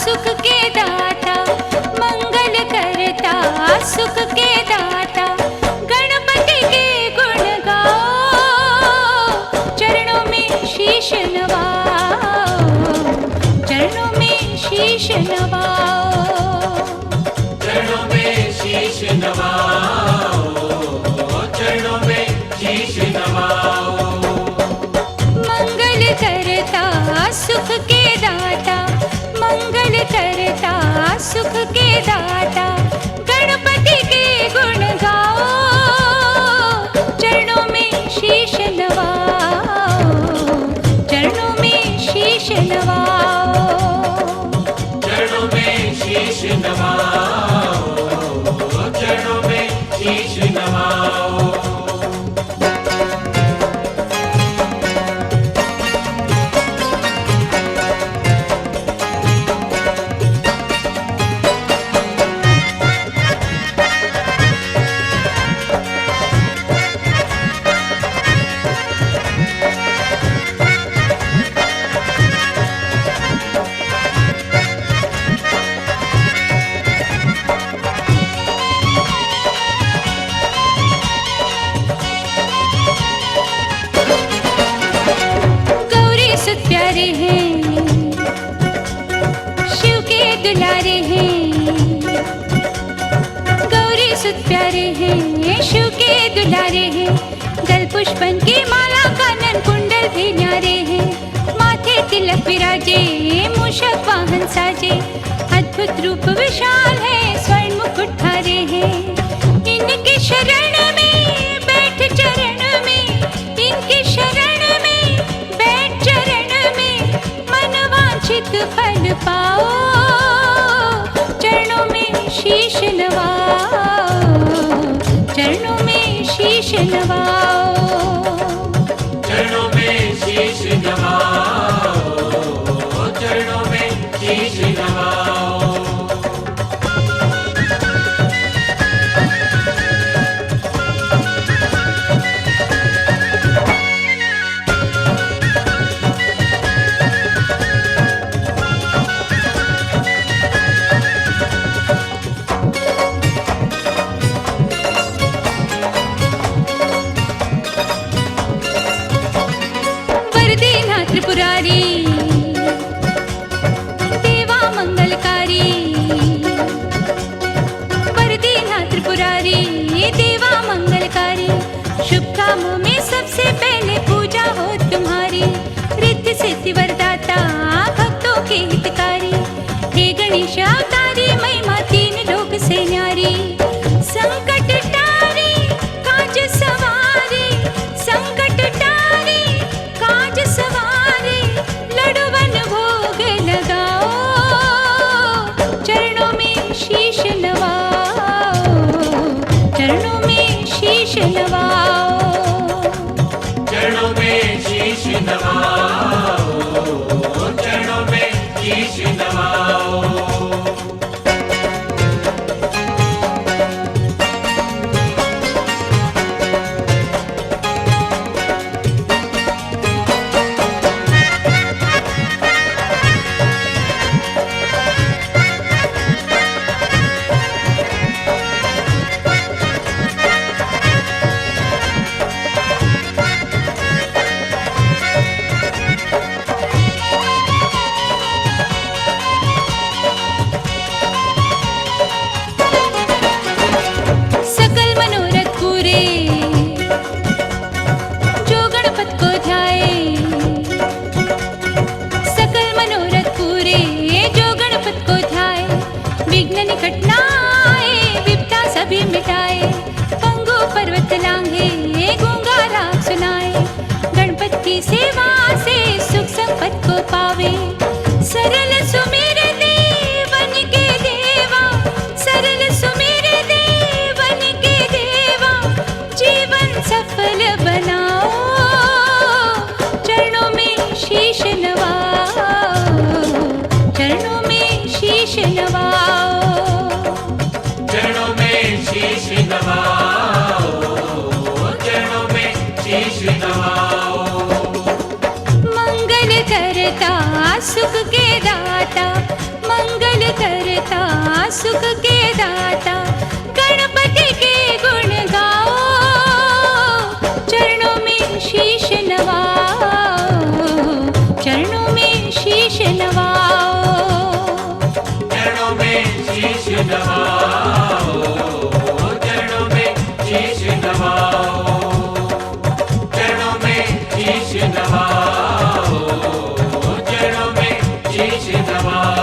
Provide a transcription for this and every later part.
सुख के दाता, मंगल करता सुख के दाता, गणपति के गुण गाओ, चरणों में शीश नवाओ, चरणों में शीश नवाओ, चरणों में शीश नवाओ, चरणों में शीश नवाओ। मंगल करता सुख के दाता, मंगल करता सुख के दाता, गणपति के गुण गाओ, चरणों में शीश नवाओ, चरणों में शीश नवाओ, चरणों में शीश नवाओ, चरणों में शीश नवाओ। सुत प्यारे हैं, शिव के दुलारे हैं, गौरी सुत प्यारे हैं, शिव के दुलारे हैं, गल पुष्पन की माला कानन कुंडल भी न्यारे हैं, माथे तिलक विराजे मूषक वाहन साजे, अद्भुत रूप विशाल है स्वर्ण मुकुट धारे हैं, इनकी शरण में बैठ चरण में, इनकी शरण में बैठ चरण में, मन वांछित फल पाओ, चरणों में शीश नवाओ, चरणों में शीश नवाओ, चरणों में शीश नवाओ, चरणों में शीश नवाओ। त्रिपुरारी देवा मंगलकारी, वरदीना त्रिपुरारी देवा मंगलकारी, शुभ कामों में सबसे पहले पूजा हो तुम्हारी, रिद्धि सिद्धि वरदाता भक्तों के हितकारी, हे गणेश अवतारी महिमा तीन लोक से न्यारी, संकट टारी काज सवारी, संकट टारी काज सवारी, लडुवन भोग लगाओ, चरणों में शीश नवाओ, चरणों में शीश नवाओ, चरणों में शीश नवाओ, चरणों में शीश नवाओ। सेवा से सुख संपत को पावे, सरल सुमेर देवन के देवा, सरल सुमेर देवन के देवा, जीवन सफल बनाओ, चरणों में शीश नवाओ, चरणों में शीश नवाओ, चरणों में शीश नवाओ, चरणों में शीश नवाओ। करता सुख के दाता, मंगल सुख के दाता गणपति के गुण गाओ, चरणों में शीश नवाओ, चरणों में शीश नवाओ, चरणों में शीश नवाओ, चरणों में शीश नवाओ, चरणों में शीश नवाओ, चरणों में शीश नवाओ।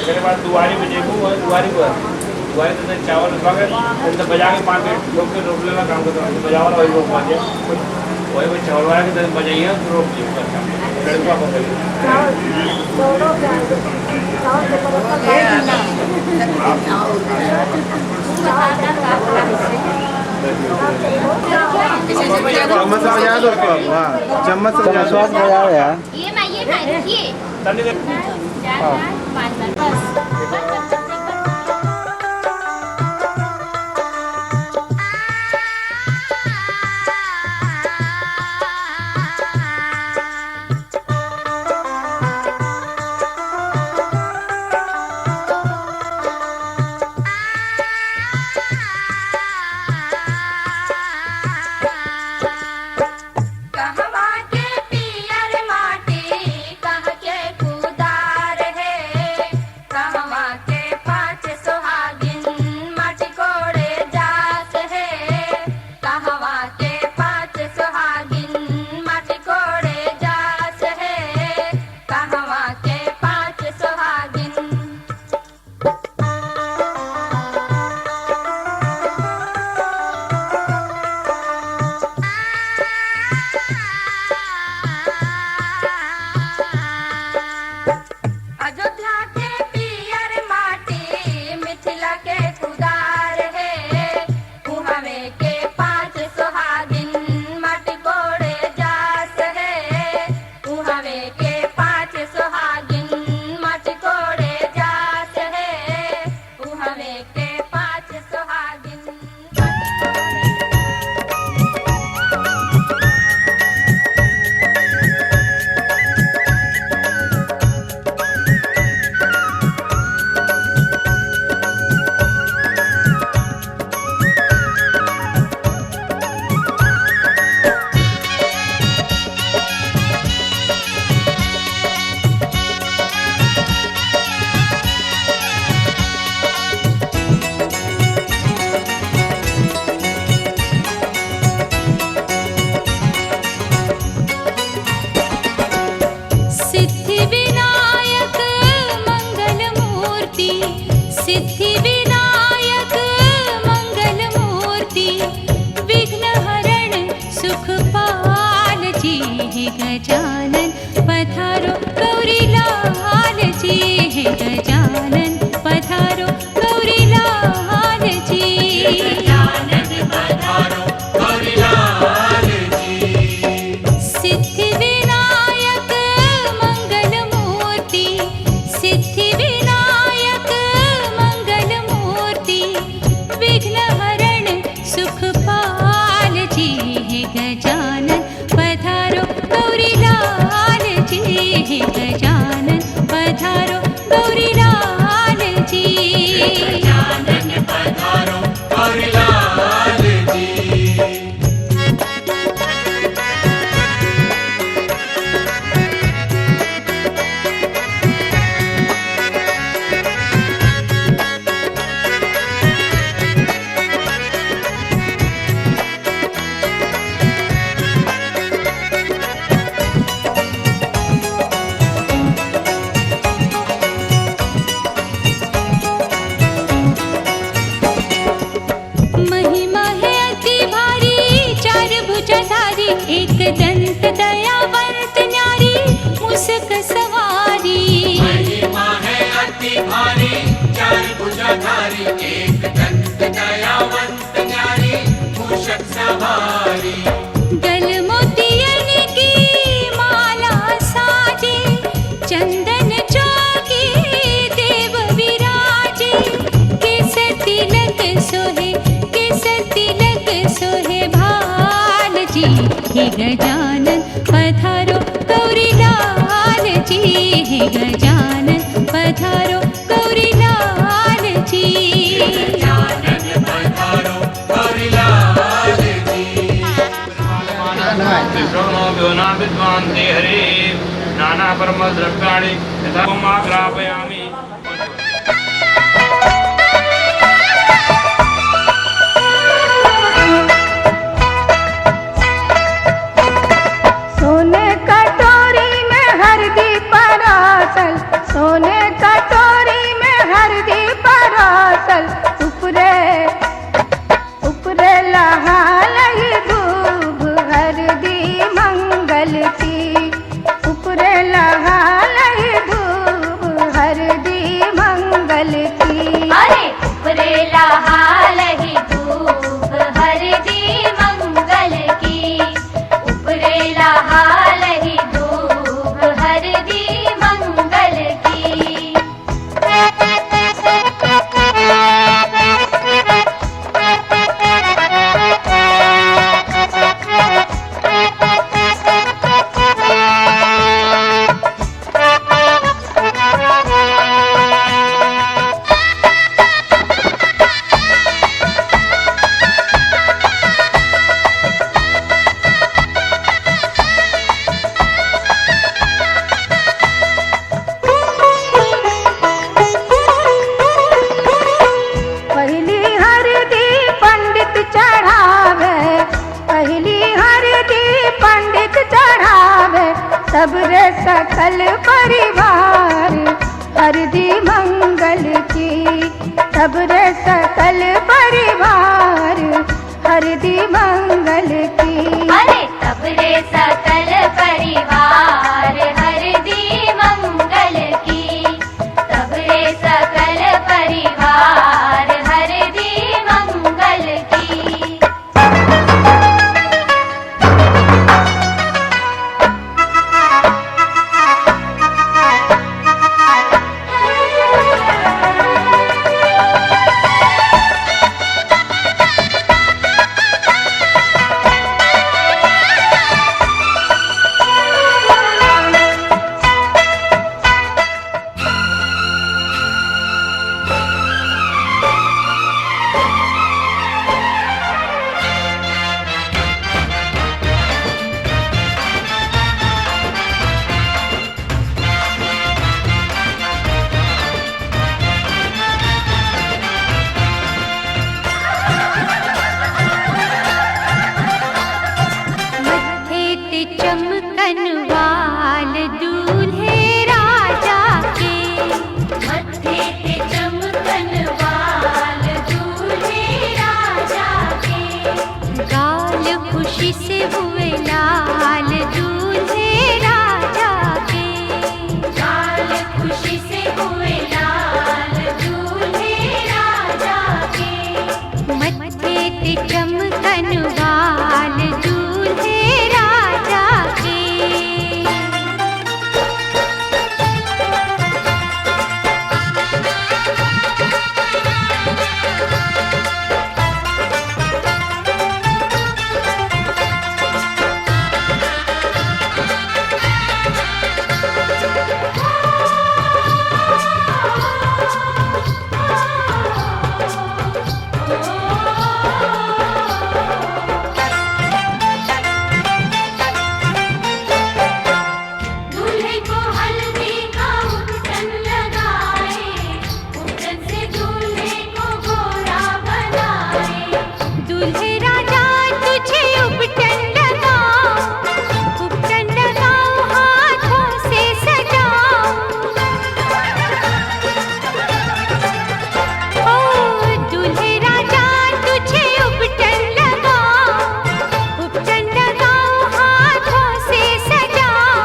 मेरे पास दुआरी में देखूँ दुआरी पर दुआरी तो चावल रखवागे तो बजा के 5 मिनट लोग के रोक लेना काम करता हूँ बजावा वही रोक पाते वही वही चावल वाला के तरह बजाइए तो रोक दिए लड़का को चम्मच बजा दो चम्मच बजा यार ये खाए ये गजानन पधारो गौरी लाल जी है गजानन पधारो गौरी लाल जी गजानन पधारो गौरी लाल जी। सिद्धि विनायक मंगल मूर्ति सिद्धि विनायक मंगल मूर्ति विघ्न हरण सुख पाल जी है गजानन पधारो गौरी लाल जी है गजानन पधारो गौरी लाल जी गजानन पधारो गौरी लाल जी। महिमा है अति भारी चार भुजाधारी एक दंत दयावंत न्यारी मुस्क सवारी महिमा है अति भारी चार भुजाधारी एक दंत दयावंत न्यारी मूषक सवारी। गल मोतियन की माला साजे चंदन चौकी देव विराजे गजानन पधारो गौरी लाल जी, हे गजानन पधारो गौरी लाल जी। गजानन पधारो गौरी लाल जी। विद्वान ते हरे नाना परम द्रव्याणि यथा ग्रापयामि। सोने कटोरी में हरदी परासल, सोने कटोरी में हरदी परासल, उपरे उपरे लहालई दूब हरदी मंगल की, उपरे लहालई दूब हरदी मंगल की। अरे उपरे लहालहि धूप हरदी मंगल की, उपरे लहालहि धूप हरदी मंगल की। पहली हरदी पंडित चढ़ावे, पहली हरदी पंडित चढ़ावे, सबरे सकल परिवार हरदी मंगल की, सबरे सकल परिवार हरदी मंगल की। अरे सबरे सकल परिवार हरदी मंगल की, सबरे सकल परिवार हरदी मंगल की। मत्थे ते चमकन वाल दूल्हे राजा के, मत्थे ते चमकन वाल दूल्हे राजा के, गाल खुशी से हुए लाल दूल्हे राजा के। गाल खुशी से हुए लाल दूल्हे राजा के। मत्थे ते चमकन वाल दूल्हे राजा के। दूल्हे को हल्दी का उपटन लगाए, उपटन से दूल्हे को गोरा बनाए। दूल्हे राजा तुझे उपटन लगाओ, उपटन लगाओ हाथों से सजाओ। ओ दूल्हे राजा तुझे उपटन लगाओ, उपटन लगाओ हाथों से सजाओ।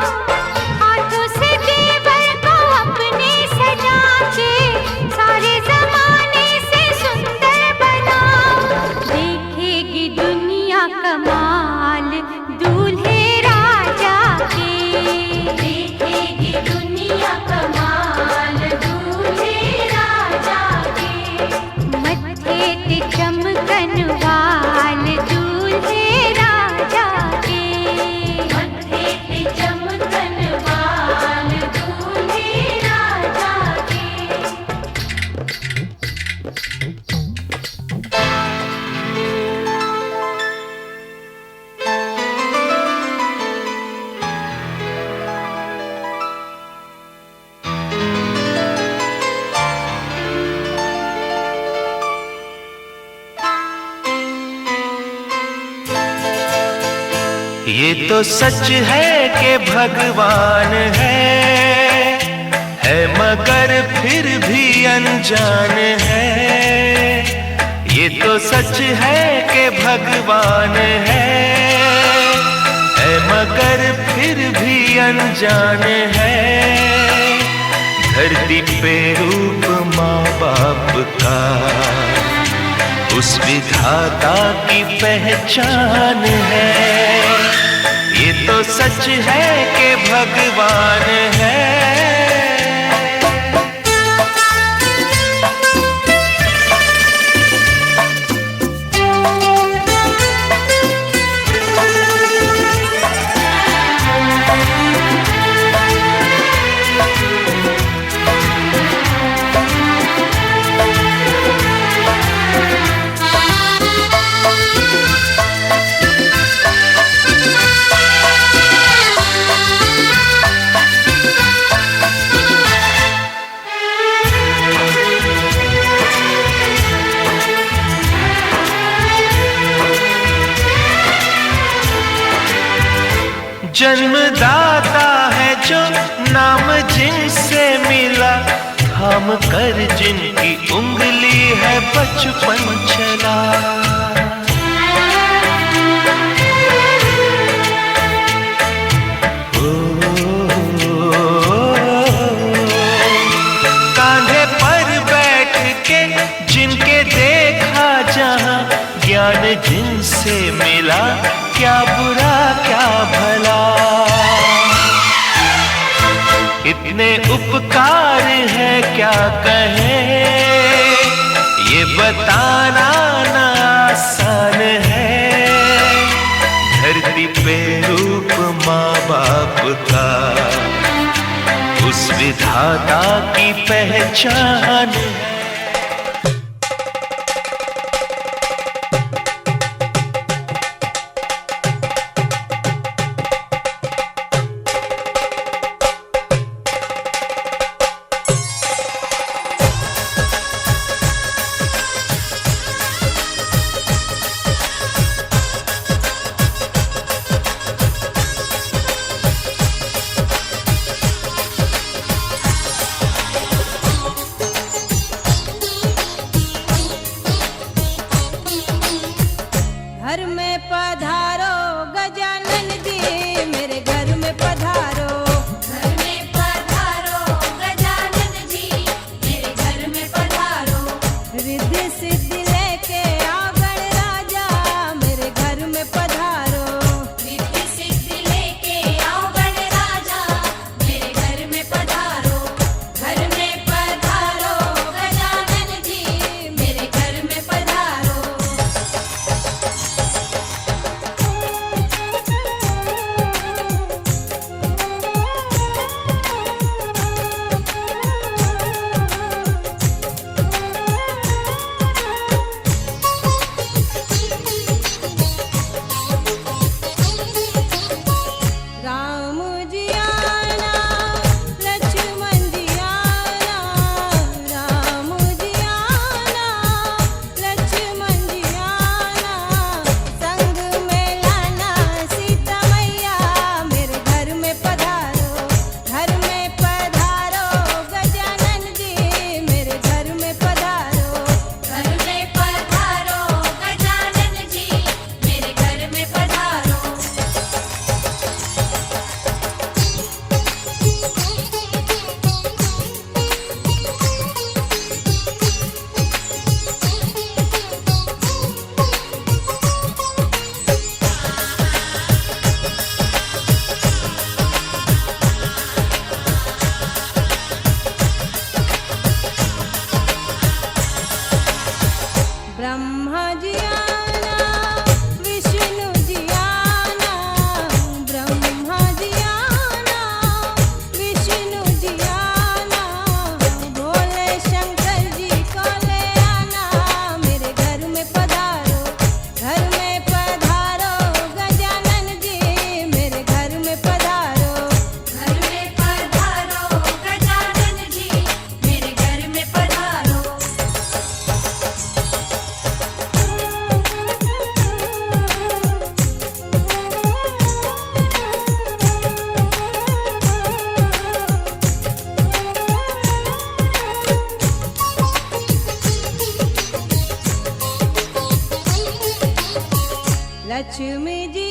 हाथों से देवर को अपने सजा के, सारे जमाने से सुंदर बनाओ। देखेगी दुनिया कमाल दूल्हे राजा के, देखेगी दुनिया कमाल दूल्हे राजा के। मत्थे ते चमकन वाल दूल्हे राजा के। ये तो सच है कि भगवान है मगर फिर भी अनजान है। ये तो सच है कि भगवान है मगर फिर भी अनजान है। धरती पे रूप माँ बाप का उस विधाता की पहचान है। ये तो सच है कि भगवान है। जन्मदाता है जो नाम जिनसे मिला, थाम कर जिनकी उंगली है बचपन चला। कांधे पर बैठ के जिनके देखा जहां, ज्ञान जिनसे मिला, क्या बुरा क्या भला। इतने उपकार है क्या कहें, ये बताना ना आसान है। धरती पे रूप माँ बाप का उस विधाता की पहचान है। घर में पधारो गजानन जी, मेरे घर में पधारो। घर में पधारो गजानन जी, मेरे घर में पधारो। रिद्धि सिद्धि लेके आओ गणराजा, मेरे घर में पधारो। रिद्धि सिद्धि लेके आओ गणराजा, मेरे घर में पधारो। घर में पधारो गजानन जी, मेरे घर में पधारो। राम जी आना, लक्ष्मण जी आना, राम जी आना, लक्ष्मण जी आना। संग में लाना सीता मैया, मेरे घर में पधारो। घर में पधारो गजानन जी, मेरे घर में पधारो। घर में पधारो गजानन जी, मेरे घर में पधारो। ब्रह्मा जी आना, विष्णु जी आना, ब्रह्मा जी आना, विष्णु जी आना। भोले शंकर जी को ले आना, मेरे घर में पधारो। घर में पधारो गजानन जी, मेरे घर में पधारो। घर में पधारो गजानन जी, मेरे घर में पधारो। लक्ष्मी जी